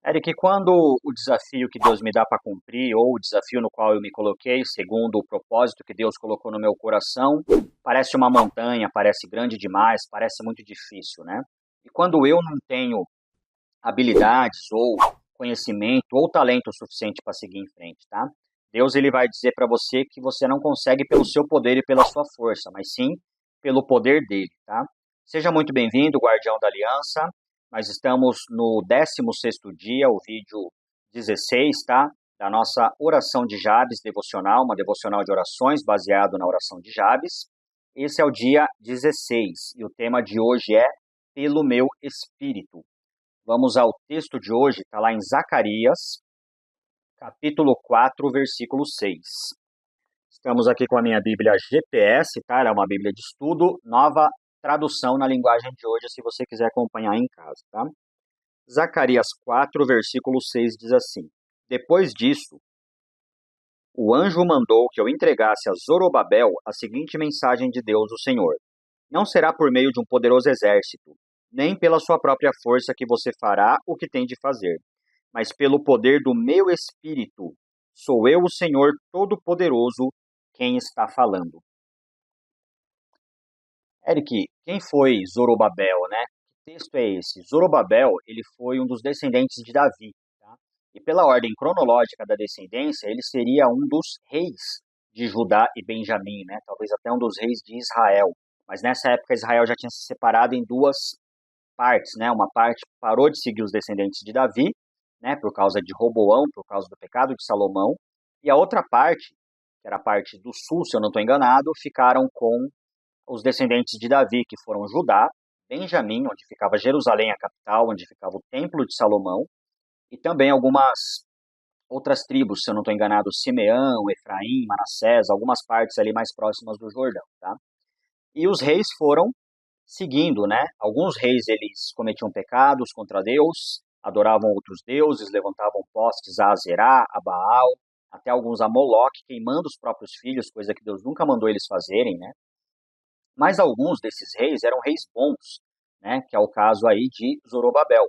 Eric, quando o desafio que Deus me dá para cumprir, ou o desafio no qual eu me coloquei, segundo o propósito que Deus colocou no meu coração, parece uma montanha, parece grande demais, parece muito difícil, né? E quando eu não tenho habilidades, ou conhecimento, ou talento suficiente para seguir em frente, tá? Deus ele vai dizer para você que você não consegue pelo seu poder e pela sua força, mas sim pelo poder dele, tá? Seja muito bem-vindo, guardião da aliança. Nós estamos no 16º dia, o vídeo 16, tá? Da nossa oração de Jabes devocional, uma devocional de orações baseado na oração de Jabes. Esse é o dia 16 e o tema de hoje é pelo meu espírito. Vamos ao texto de hoje, está lá em Zacarias, capítulo 4, versículo 6. Estamos aqui com a minha Bíblia GPS, tá? Ela é uma Bíblia de estudo, nova tradução na linguagem de hoje, se você quiser acompanhar em casa, tá? Zacarias 4, versículo 6 diz assim: Depois disso, o anjo mandou que eu entregasse a Zorobabel a seguinte mensagem de Deus, o Senhor: Não será por meio de um poderoso exército, nem pela sua própria força que você fará o que tem de fazer, mas pelo poder do meu espírito. Sou eu, o Senhor Todo-Poderoso, quem está falando. Eric, quem foi Zorobabel, né? Que texto é esse? Zorobabel, ele foi um dos descendentes de Davi, tá? E pela ordem cronológica da descendência, ele seria um dos reis de Judá e Benjamim, né? Talvez até um dos reis de Israel. Mas nessa época Israel já tinha se separado em duas partes, né? Uma parte parou de seguir os descendentes de Davi, né? Por causa de Roboão, por causa do pecado de Salomão, e a outra parte, que era a parte do sul, se eu não estou enganado, ficaram com os descendentes de Davi, que foram Judá, Benjamim, onde ficava Jerusalém, a capital, onde ficava o templo de Salomão, e também algumas outras tribos, se eu não estou enganado, Simeão, Efraim, Manassés, algumas partes ali mais próximas do Jordão, tá? E os reis foram seguindo, né? Alguns reis eles cometiam pecados contra Deus, adoravam outros deuses, levantavam postes a Azerá, a Baal, até alguns a Moloque, queimando os próprios filhos, coisa que Deus nunca mandou eles fazerem, né? Mas alguns desses reis eram reis bons, né? Que é o caso aí de Zorobabel,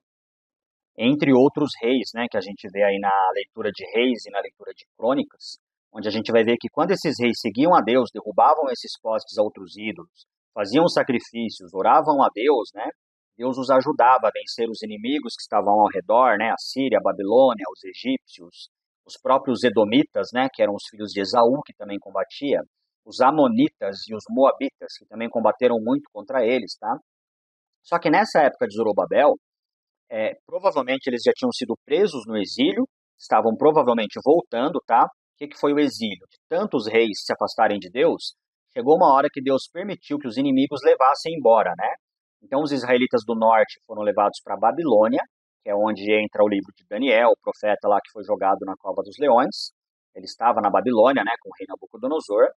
entre outros reis, né? Que a gente vê aí na leitura de Reis e na leitura de Crônicas, onde a gente vai ver que quando esses reis seguiam a Deus, derrubavam esses postes a outros ídolos, faziam sacrifícios, oravam a Deus, né? Deus os ajudava a vencer os inimigos que estavam ao redor, né? A Síria, a Babilônia, os egípcios, os próprios edomitas, né? Que eram os filhos de Esaú, que também combatia, os amonitas e os moabitas, que também combateram muito contra eles, tá? Só que nessa época de Zorobabel, provavelmente eles já tinham sido presos no exílio, estavam provavelmente voltando, tá? O que foi o exílio? De tantos reis se afastarem de Deus, chegou uma hora que Deus permitiu que os inimigos levassem embora, né? Então os israelitas do norte foram levados para Babilônia, que é onde entra o livro de Daniel, o profeta lá que foi jogado na cova dos leões. Ele estava na Babilônia, né, com o rei Nabucodonosor.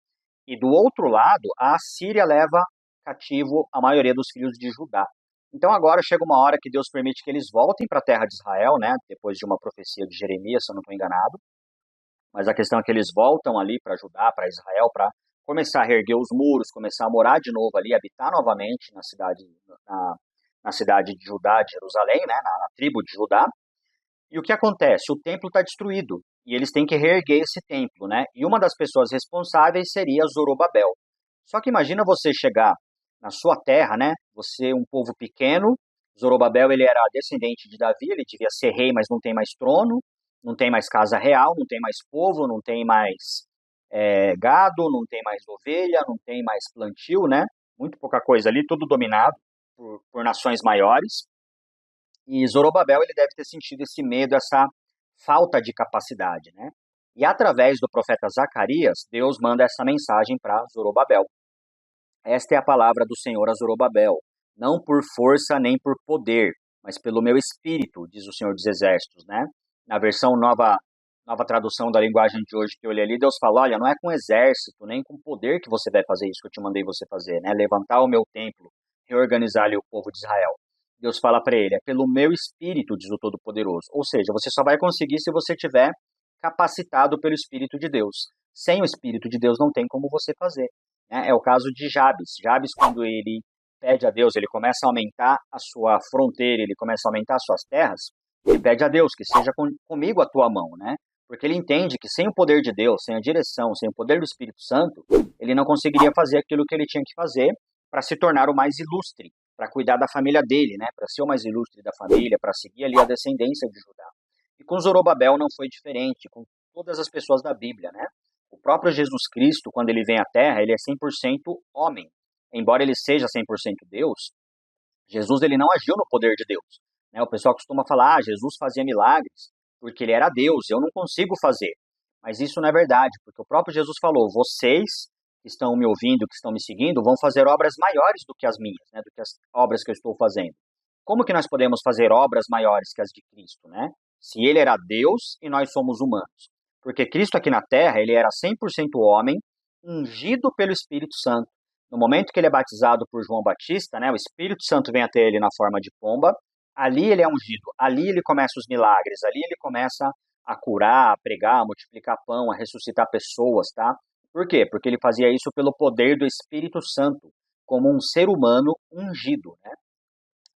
E do outro lado, a Assíria leva cativo a maioria dos filhos de Judá. Então agora chega uma hora que Deus permite que eles voltem para a terra de Israel, né? Depois de uma profecia de Jeremias, se eu não estou enganado. Mas a questão é que eles voltam ali para Judá, para Israel, para começar a reerguer os muros, começar a morar de novo ali, habitar novamente na, na cidade de Judá, de Jerusalém, né? Na tribo de Judá. E o que acontece? O templo está destruído e eles têm que reerguer esse templo, né? E uma das pessoas responsáveis seria Zorobabel. Só que imagina você chegar na sua terra, né? Você um povo pequeno. Zorobabel ele era descendente de Davi, ele devia ser rei, mas não tem mais trono, não tem mais casa real, não tem mais povo, não tem mais gado, não tem mais ovelha, não tem mais plantio, né? Muito pouca coisa ali, tudo dominado por nações maiores. E Zorobabel ele deve ter sentido esse medo, essa falta de capacidade, né? E através do profeta Zacarias, Deus manda essa mensagem para Zorobabel. Esta é a palavra do Senhor a Zorobabel, não por força nem por poder, mas pelo meu espírito, diz o Senhor dos Exércitos, né? Na versão nova tradução da linguagem de hoje que eu li ali, Deus fala, olha, não é com exército, nem com poder que você vai fazer isso que eu te mandei você fazer, né? Levantar o meu templo, reorganizar ali o povo de Israel. Deus fala para ele, é pelo meu espírito, diz o Todo-Poderoso. Ou seja, você só vai conseguir se você tiver capacitado pelo Espírito de Deus. Sem o Espírito de Deus não tem como você fazer, né? É o caso de Jabes. Jabes, quando ele pede a Deus, ele começa a aumentar a sua fronteira, ele começa a aumentar as suas terras. Ele pede a Deus que seja comigo a tua mão, né? Porque ele entende que sem o poder de Deus, sem a direção, sem o poder do Espírito Santo, ele não conseguiria fazer aquilo que ele tinha que fazer para se tornar o mais ilustre, para cuidar da família dele, né? Para ser o mais ilustre da família, para seguir ali a descendência de Judá. E com Zorobabel não foi diferente, com todas as pessoas da Bíblia, né? O próprio Jesus Cristo, quando ele vem à Terra, ele é 100% homem. Embora ele seja 100% Deus, Jesus ele não agiu no poder de Deus. Né? O pessoal costuma falar, Jesus fazia milagres porque ele era Deus, eu não consigo fazer. Mas isso não é verdade, porque o próprio Jesus falou, vocês que estão me ouvindo, que estão me seguindo, vão fazer obras maiores do que as minhas, né? Do que as obras que eu estou fazendo. Como que nós podemos fazer obras maiores que as de Cristo, né? Se ele era Deus e nós somos humanos. Porque Cristo aqui na Terra, ele era 100% homem, ungido pelo Espírito Santo. No momento que ele é batizado por João Batista, né, o Espírito Santo vem até ele na forma de pomba, ali ele é ungido, ali ele começa os milagres, ali ele começa a curar, a pregar, a multiplicar pão, a ressuscitar pessoas, tá? Por quê? Porque ele fazia isso pelo poder do Espírito Santo, como um ser humano ungido, né?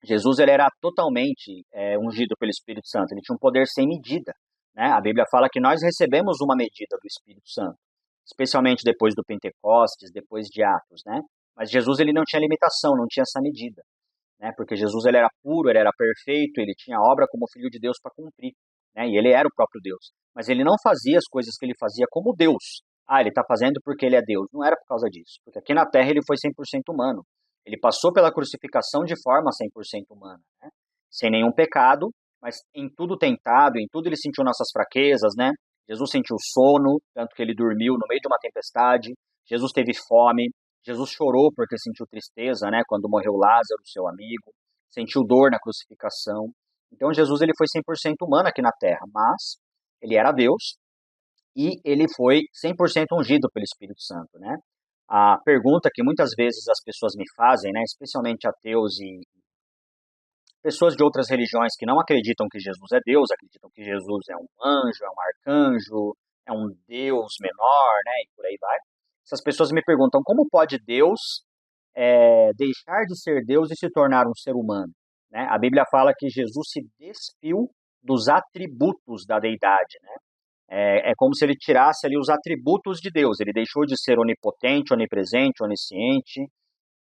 Jesus ele era totalmente ungido pelo Espírito Santo, ele tinha um poder sem medida, né? A Bíblia fala que nós recebemos uma medida do Espírito Santo, especialmente depois do Pentecostes, depois de Atos, né? Mas Jesus ele não tinha limitação, não tinha essa medida, né? Porque Jesus ele era puro, ele era perfeito, ele tinha obra como filho de Deus para cumprir, né? E ele era o próprio Deus. Mas ele não fazia as coisas que ele fazia como Deus. Ah, ele está fazendo porque ele é Deus. Não era por causa disso, porque aqui na Terra ele foi 100% humano. Ele passou pela crucificação de forma 100% humana, né? Sem nenhum pecado, mas em tudo tentado, em tudo ele sentiu nossas fraquezas, né? Jesus sentiu sono, tanto que ele dormiu no meio de uma tempestade. Jesus teve fome. Jesus chorou porque sentiu tristeza, né? Quando morreu Lázaro, seu amigo. Sentiu dor na crucificação. Então Jesus ele foi 100% humano aqui na Terra, mas ele era Deus e ele foi 100% ungido pelo Espírito Santo, né? A pergunta que muitas vezes as pessoas me fazem, né, especialmente ateus e pessoas de outras religiões que não acreditam que Jesus é Deus, acreditam que Jesus é um anjo, é um arcanjo, é um Deus menor, né, e por aí vai. Essas pessoas me perguntam como pode Deus deixar de ser Deus e se tornar um ser humano, né? A Bíblia fala que Jesus se despiu dos atributos da deidade, né? É como se ele tirasse ali os atributos de Deus. Ele deixou de ser onipotente, onipresente, onisciente,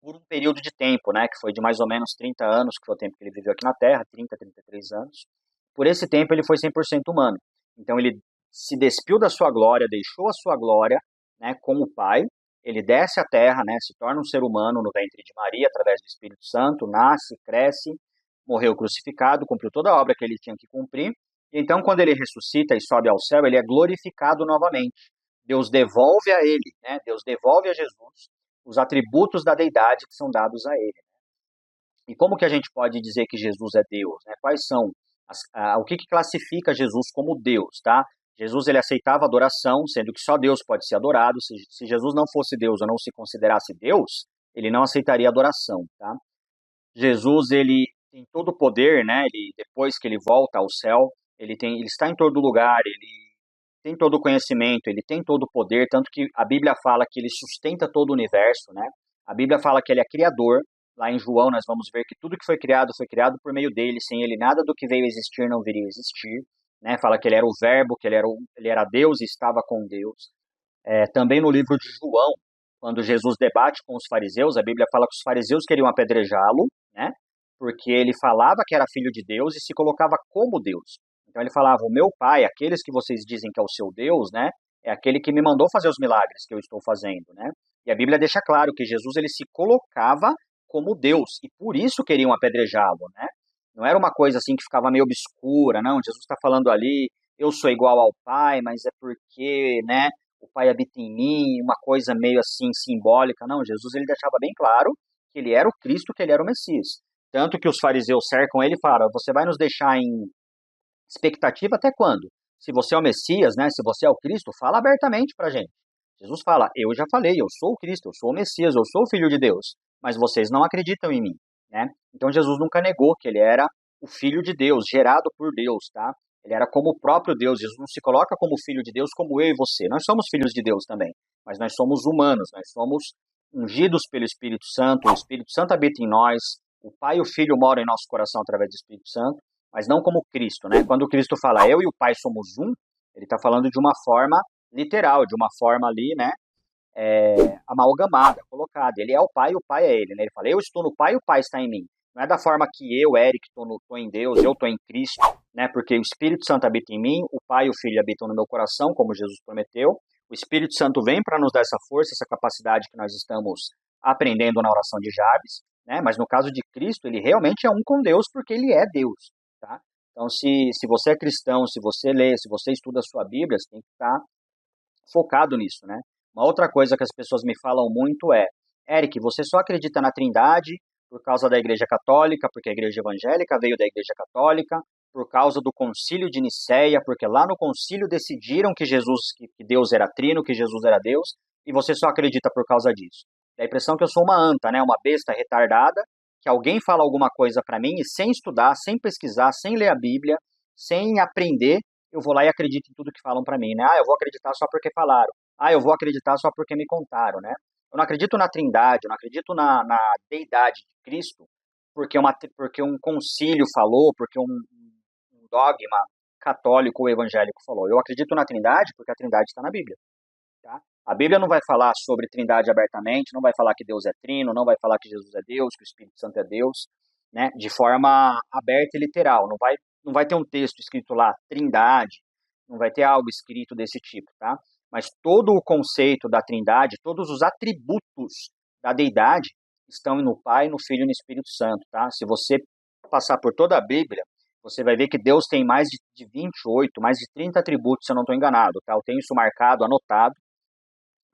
por um período de tempo, né, que foi de mais ou menos 30 anos, que foi o tempo que ele viveu aqui na Terra, 30, 33 anos. Por esse tempo ele foi 100% humano. Então ele se despiu da sua glória, deixou a sua glória, né, com o Pai, ele desce à Terra, né, se torna um ser humano no ventre de Maria, através do Espírito Santo, nasce, cresce, morreu crucificado, cumpriu toda a obra que ele tinha que cumprir, e então quando ele ressuscita e sobe ao céu, ele é glorificado novamente. Deus devolve a ele, né, Deus devolve a Jesus os atributos da deidade que são dados a ele. E como que a gente pode dizer que Jesus é Deus, né? Quais são o que classifica Jesus como Deus, tá? Jesus ele aceitava adoração, sendo que só Deus pode ser adorado. Se Jesus não fosse Deus ou não se considerasse Deus, ele não aceitaria adoração, tá? Jesus ele tem todo o poder, né? Ele depois que ele volta ao céu, ele está em todo lugar, ele tem todo o conhecimento, ele tem todo o poder, tanto que a Bíblia fala que ele sustenta todo o universo, né? A Bíblia fala que ele é criador. Lá em João nós vamos ver que tudo que foi criado por meio dele, sem ele nada do que veio a existir não viria a existir, né? Fala que ele era o verbo, que ele era Deus e estava com Deus. Também no livro de João, quando Jesus debate com os fariseus, a Bíblia fala que os fariseus queriam apedrejá-lo, né? Porque ele falava que era filho de Deus e se colocava como Deus. Então ele falava, o meu pai, aqueles que vocês dizem que é o seu Deus, né? É aquele que me mandou fazer os milagres que eu estou fazendo, né? E a Bíblia deixa claro que Jesus ele se colocava como Deus e por isso queriam apedrejá-lo, né? Não era uma coisa assim que ficava meio obscura, não. Jesus está falando ali, eu sou igual ao Pai, mas é porque, né? O Pai habita em mim, uma coisa meio assim simbólica. Não, Jesus ele deixava bem claro que ele era o Cristo, que ele era o Messias. Tanto que os fariseus cercam ele e falam, você vai nos deixar em expectativa até quando? Se você é o Messias, né? Se você é o Cristo, fala abertamente pra gente. Jesus fala, eu já falei, eu sou o Cristo, eu sou o Messias, eu sou o Filho de Deus, mas vocês não acreditam em mim, né? Então Jesus nunca negou que ele era o Filho de Deus, gerado por Deus, tá? Ele era como o próprio Deus. Jesus não se coloca como filho de Deus como eu e você. Nós somos filhos de Deus também, mas nós somos humanos, nós somos ungidos pelo Espírito Santo, o Espírito Santo habita em nós, o Pai e o Filho moram em nosso coração através do Espírito Santo, mas não como Cristo, né? Quando Cristo fala eu e o Pai somos um, ele está falando de uma forma literal, de uma forma ali, né? Amalgamada, colocada. Ele é o Pai e o Pai é ele, né? Ele fala eu estou no Pai e o Pai está em mim. Não é da forma que eu, Eric, estou em Deus, eu estou em Cristo, né? Porque o Espírito Santo habita em mim, o Pai e o Filho habitam no meu coração, como Jesus prometeu. O Espírito Santo vem para nos dar essa força, essa capacidade que nós estamos aprendendo na oração de Jabes, né? Mas no caso de Cristo, ele realmente é um com Deus, porque ele é Deus, tá? Então, se você é cristão, se você lê, se você estuda a sua Bíblia, você tem que estar focado nisso, né? Uma outra coisa que as pessoas me falam muito é, Eric, você só acredita na Trindade por causa da Igreja Católica, porque a Igreja Evangélica veio da Igreja Católica, por causa do Concílio de Nicéia, porque lá no Concílio decidiram que que Deus era trino, que Jesus era Deus, e você só acredita por causa disso. Dá a impressão que eu sou uma anta, né? Uma besta retardada, que alguém fala alguma coisa para mim e sem estudar, sem pesquisar, sem ler a Bíblia, sem aprender, eu vou lá e acredito em tudo que falam para mim, né? Ah, eu vou acreditar só porque falaram. Ah, eu vou acreditar só porque me contaram, né? Eu não acredito na Trindade, eu não acredito na deidade de Cristo, porque um concílio falou, porque um dogma católico ou evangélico falou. Eu acredito na Trindade porque a Trindade está na Bíblia. Tá? A Bíblia não vai falar sobre Trindade abertamente, não vai falar que Deus é trino, não vai falar que Jesus é Deus, que o Espírito Santo é Deus, né? De forma aberta e literal. Não vai ter um texto escrito lá, Trindade, não vai ter algo escrito desse tipo, tá? Mas todo o conceito da Trindade, todos os atributos da deidade estão no Pai, no Filho e no Espírito Santo, tá? Se você passar por toda a Bíblia, você vai ver que Deus tem mais de 28, mais de 30 atributos, se eu não estou enganado, tá? Eu tenho isso marcado, anotado,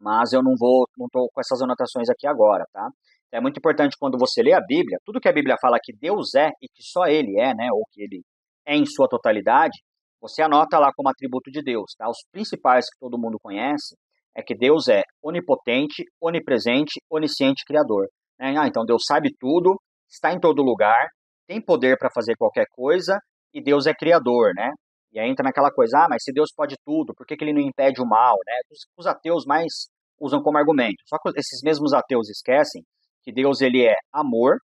mas eu não estou com essas anotações aqui agora, tá? É muito importante quando você lê a Bíblia, tudo que a Bíblia fala que Deus é e que só Ele é, né, ou que Ele é em sua totalidade, você anota lá como atributo de Deus, tá? Os principais que todo mundo conhece é que Deus é onipotente, onipresente, onisciente, criador. Né? Ah, então Deus sabe tudo, está em todo lugar, tem poder para fazer qualquer coisa e Deus é criador, né? E aí entra naquela coisa, mas se Deus pode tudo, por que ele não impede o mal, né? Os ateus mais usam como argumento. Só que esses mesmos ateus esquecem que Deus ele é amor,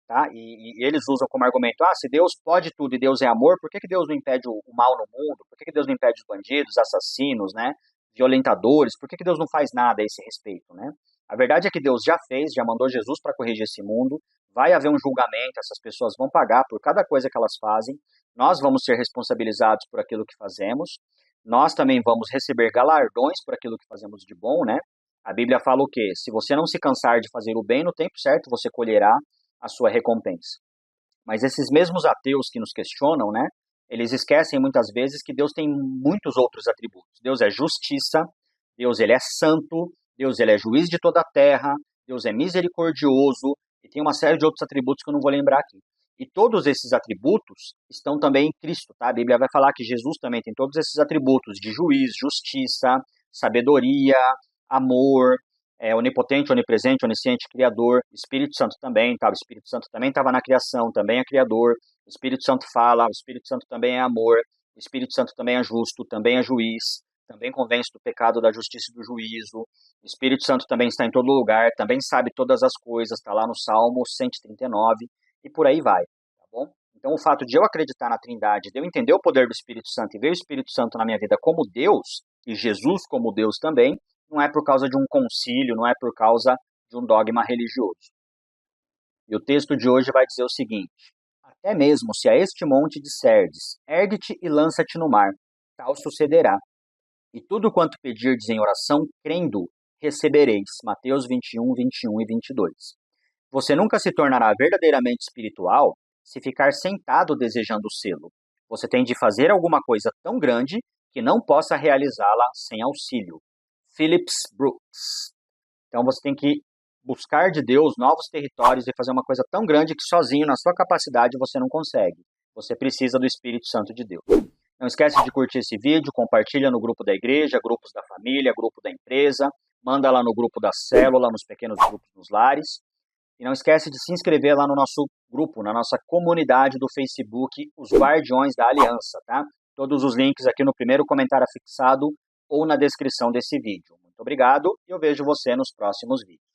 tá? E eles usam como argumento, se Deus pode tudo e Deus é amor, por que Deus não impede o mal no mundo? Por que Deus não impede os bandidos, assassinos, né? Violentadores? Por que Deus não faz nada a esse respeito, né? A verdade é que Deus já fez, já mandou Jesus para corrigir esse mundo, vai haver um julgamento, essas pessoas vão pagar por cada coisa que elas fazem, nós vamos ser responsabilizados por aquilo que fazemos, nós também vamos receber galardões por aquilo que fazemos de bom, né? A Bíblia fala o quê? Se você não se cansar de fazer o bem no tempo certo, você colherá a sua recompensa. Mas esses mesmos ateus que nos questionam, né? Eles esquecem muitas vezes que Deus tem muitos outros atributos. Deus é justiça, Deus ele é santo, Deus ele é juiz de toda a terra, Deus é misericordioso, e tem uma série de outros atributos que eu não vou lembrar aqui. E todos esses atributos estão também em Cristo, tá? A Bíblia vai falar que Jesus também tem todos esses atributos de juiz, justiça, sabedoria, amor, onipotente, onipresente, onisciente, criador. Espírito Santo também, tá? O Espírito Santo também estava na criação, também é criador. O Espírito Santo fala, o Espírito Santo também é amor. O Espírito Santo também é justo, também é juiz, também convence do pecado, da justiça e do juízo. O Espírito Santo também está em todo lugar, também sabe todas as coisas, está lá no Salmo 139 e por aí vai, tá bom? Então o fato de eu acreditar na Trindade, de eu entender o poder do Espírito Santo e ver o Espírito Santo na minha vida como Deus, e Jesus como Deus também, não é por causa de um concílio, não é por causa de um dogma religioso. E o texto de hoje vai dizer o seguinte: até mesmo se a este monte disserdes, ergue-te e lança-te no mar, tal sucederá. E tudo quanto pedirdes em oração, crendo, recebereis. Mateus 21, 21 e 22. Você nunca se tornará verdadeiramente espiritual se ficar sentado desejando o selo. Você tem de fazer alguma coisa tão grande que não possa realizá-la sem auxílio. Phillips Brooks. Então você tem que buscar de Deus novos territórios e fazer uma coisa tão grande que sozinho, na sua capacidade, você não consegue. Você precisa do Espírito Santo de Deus. Não esquece de curtir esse vídeo, compartilha no grupo da igreja, grupos da família, grupo da empresa, manda lá no grupo da célula, nos pequenos grupos nos lares. E não esquece de se inscrever lá no nosso grupo, na nossa comunidade do Facebook, os Guardiões da Aliança, tá? Todos os links aqui no primeiro comentário fixado ou na descrição desse vídeo. Muito obrigado e eu vejo você nos próximos vídeos.